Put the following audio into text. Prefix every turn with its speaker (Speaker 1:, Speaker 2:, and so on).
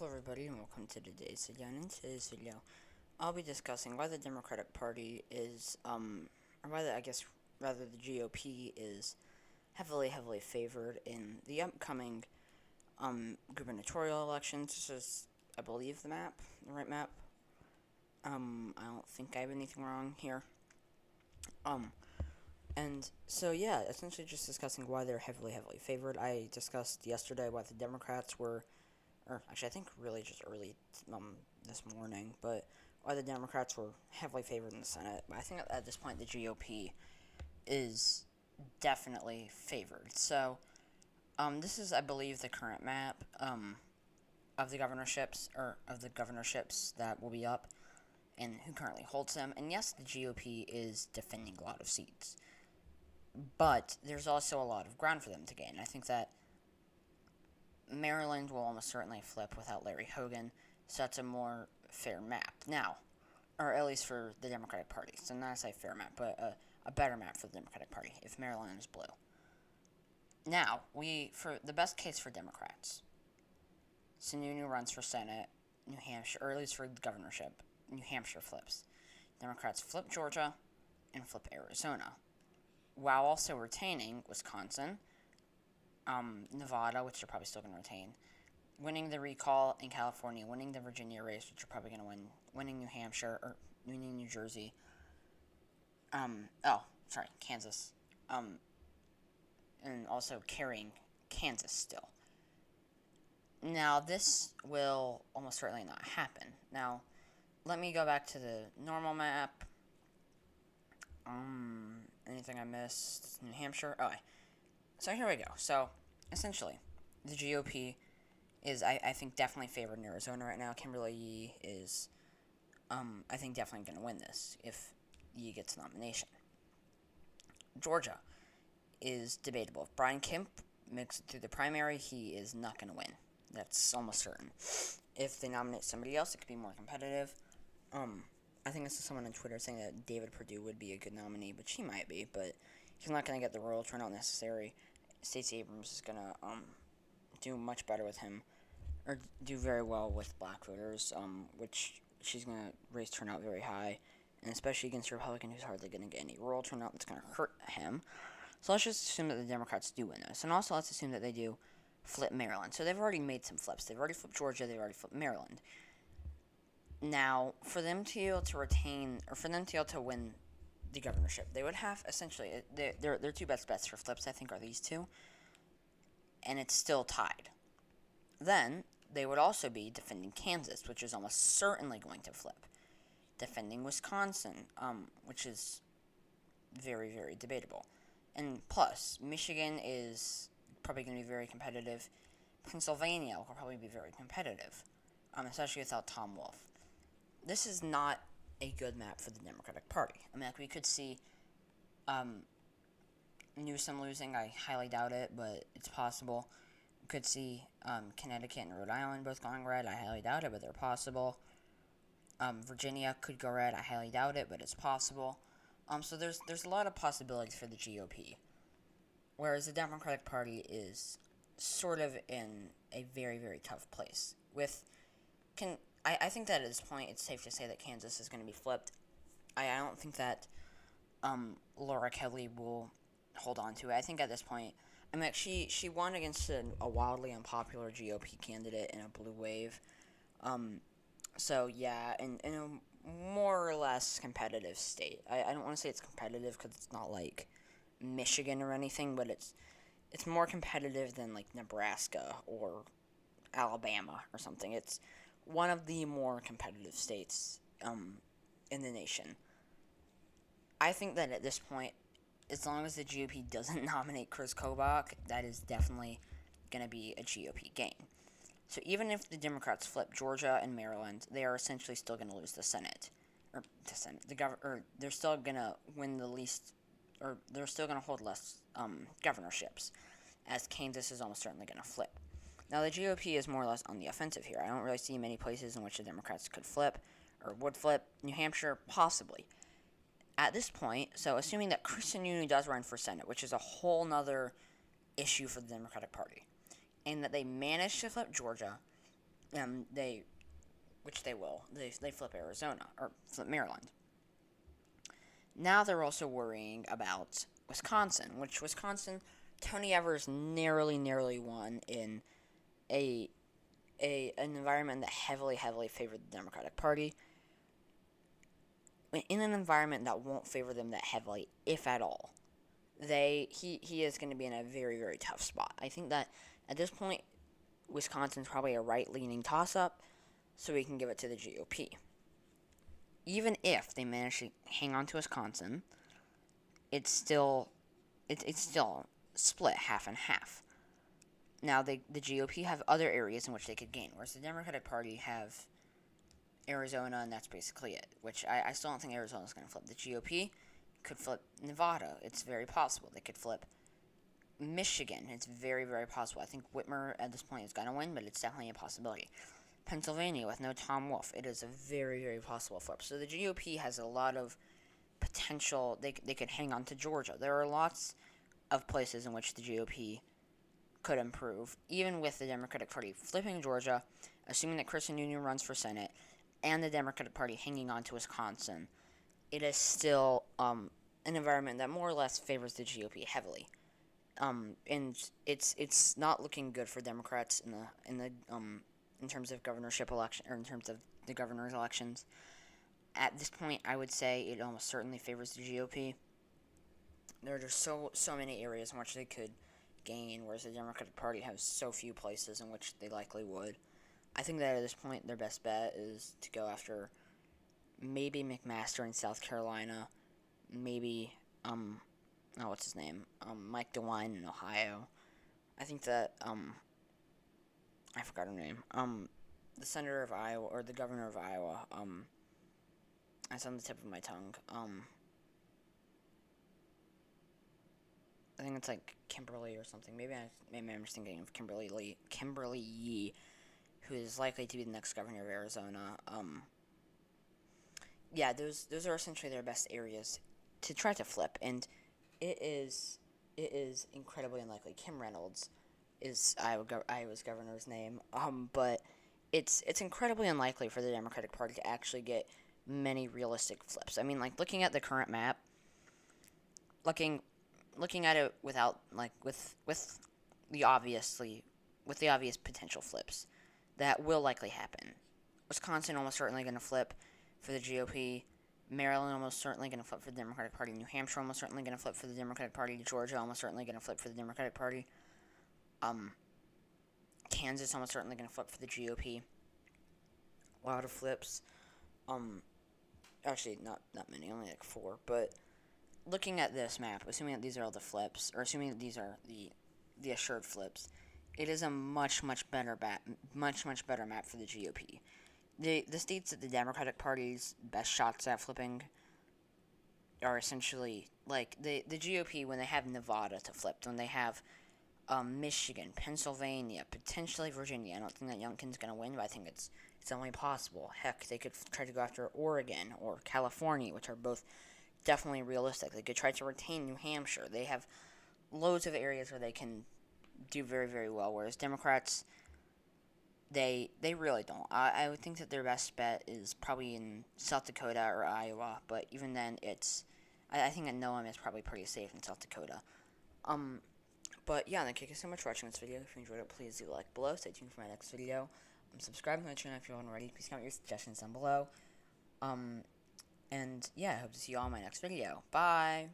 Speaker 1: Hello everybody and welcome to today's video. In today's video, I'll be discussing why the Democratic Party is, or why rather the GOP is heavily favored in the upcoming, gubernatorial elections. This is, I believe, the right map. I don't think I have anything wrong here. And so yeah, essentially just discussing why they're heavily favored. I discussed yesterday why the Democrats were, or actually I think really just early this morning, but why the Democrats were heavily favored in the Senate. But I think at this point the GOP is definitely favored. So this is, I believe, the current map of the governorships that will be up and who currently holds them. And yes, the GOP is defending a lot of seats, but there's also a lot of ground for them to gain. I think that Maryland will almost certainly flip without Larry Hogan, so that's a more fair map now, or at least for the Democratic Party. So not to say fair map, but a better map for the Democratic Party if Maryland is blue. Now, for the best case for Democrats, Sununu runs for Senate, New Hampshire, or at least for the governorship, New Hampshire flips. Democrats flip Georgia and flip Arizona, while also retaining Wisconsin, Nevada, which they're probably still going to retain, winning the recall in California, winning the Virginia race, which you're probably going to win, winning New Hampshire, or winning New Jersey, Kansas, and also carrying Kansas still. Now, this will almost certainly not happen. Now, let me go back to the normal map. Anything I missed? New Hampshire? Okay. So here we go. So, essentially, the GOP is, I think, definitely favored in Arizona right now. Kimberly Yee is, I think, definitely going to win this if Yee gets a nomination. Georgia is debatable. If Brian Kemp makes it through the primary, he is not going to win. That's almost certain. If they nominate somebody else, it could be more competitive. I think I saw someone on Twitter saying that David Perdue would be a good nominee, but she might be, but he's not going to get the royal turnout necessary. Stacey Abrams is going to do much better with him, or do very well with black voters, which she's going to raise turnout very high, and especially against a Republican who's hardly going to get any rural turnout, that's going to hurt him. So let's just assume that the Democrats do win this, and also let's assume that they do flip Maryland. So they've already made some flips. They've already flipped Georgia, they've already flipped Maryland. Now, for them to be able to retain, or for them to be able to win the governorship, they would have, essentially, their two best bets for flips, I think, are these two, and it's still tied. Then, they would also be defending Kansas, which is almost certainly going to flip. Defending Wisconsin, which is very debatable. And plus, Michigan is probably going to be very competitive. Pennsylvania will probably be very competitive, especially without Tom Wolf. This is not a good map for the Democratic Party. I mean, like, we could see Newsom losing. I highly doubt it, but it's possible. We could see Connecticut and Rhode Island both going red. I highly doubt it, but they're possible. Virginia could go red. I highly doubt it, but it's possible. So there's a lot of possibilities for the GOP, whereas the Democratic Party is sort of in a very tough place. I think that at this point it's safe to say that Kansas is going to be flipped. I don't think that Laura Kelly will hold on to it. I think at this point, I mean, she won against a wildly unpopular GOP candidate in a blue wave. So yeah, in a more or less competitive state. I don't want to say it's competitive because it's not like Michigan or anything, but it's more competitive than like Nebraska or Alabama or something. It's one of the more competitive states in the nation. I think that at this point, as long as the GOP doesn't nominate Chris Kobach, that is definitely going to be a GOP gain. So even if the Democrats flip Georgia and Maryland, they are essentially still going to lose the Senate, they're still going to win the least, or they're still going to hold less governorships, as Kansas is almost certainly going to flip. Now, the GOP is more or less on the offensive here. I don't really see many places in which the Democrats could flip, or would flip. New Hampshire, possibly. At this point, so assuming that Chris Sununu does run for Senate, which is a whole nother issue for the Democratic Party, and that they manage to flip Georgia, which they will. They flip Arizona or flip Maryland. Now they're also worrying about Wisconsin, which Wisconsin, Tony Evers narrowly won in a an environment that heavily favored the Democratic Party. In an environment that won't favor them that heavily, if at all, he is going to be in a very tough spot. I think that at this point, Wisconsin's probably a right-leaning toss-up, so we can give it to the GOP. Even if they manage to hang on to Wisconsin, it's still split half and half. Now, the GOP have other areas in which they could gain, whereas the Democratic Party have Arizona, and that's basically it, which I still don't think Arizona's going to flip. The GOP could flip Nevada. It's very possible. They could flip Michigan. It's very possible. I think Whitmer at this point is going to win, but it's definitely a possibility. Pennsylvania with no Tom Wolf, it is a very possible flip. So the GOP has a lot of potential. They could hang on to Georgia. There are lots of places in which the GOP could improve, even with the Democratic Party flipping Georgia, assuming that Kristen Union runs for Senate, and the Democratic Party hanging on to Wisconsin. It is still an environment that more or less favors the GOP heavily. And it's not looking good for Democrats in terms of governorship election, or in terms of the governor's elections. At this point, I would say it almost certainly favors the GOP. There are just so many areas in which they could gain, whereas the Democratic Party has so few places in which they likely would. I think that at this point, their best bet is to go after maybe McMaster in South Carolina, maybe what's his name? Mike DeWine in Ohio. I think that I forgot her name. The senator of Iowa, or the governor of Iowa. It's on the tip of my tongue. I think it's like Kimberly or something. Maybe I'm just thinking of Kimberly Yee, who is likely to be the next governor of Arizona. Yeah, those are essentially their best areas to try to flip, and it is incredibly unlikely. Kim Reynolds is Iowa's governor's name, but it's incredibly unlikely for the Democratic Party to actually get many realistic flips. I mean, like, looking at the current map, looking at it without, like, with the obvious potential flips that will likely happen. Wisconsin almost certainly going to flip for the GOP. Maryland almost certainly going to flip for the Democratic Party. New Hampshire almost certainly going to flip for the Democratic Party. Georgia almost certainly going to flip for the Democratic Party. Kansas almost certainly going to flip for the GOP. A lot of flips. Actually, not many, only like 4. But looking at this map, assuming that these are all the flips, or assuming that these are the assured flips, it is a much better map for the GOP. The states that the Democratic Party's best shots at flipping are essentially, like, the GOP, when they have Nevada to flip, when they have Michigan, Pennsylvania, potentially Virginia. I don't think that Youngkin's going to win, but I think it's only possible. Heck, they could try to go after Oregon or California, which are both definitely realistic. They could try to retain New Hampshire. They have loads of areas where they can do very well, whereas Democrats, they really don't. I would think that their best bet is probably in South Dakota or Iowa, but even then, I think that Noam is probably pretty safe in South Dakota. But yeah, thank you guys so much for watching this video. If you enjoyed it, please do like below. Stay tuned for my next video. Subscribe to my channel if you haven't already. Please comment your suggestions down below. And yeah, I hope to see you all in my next video. Bye!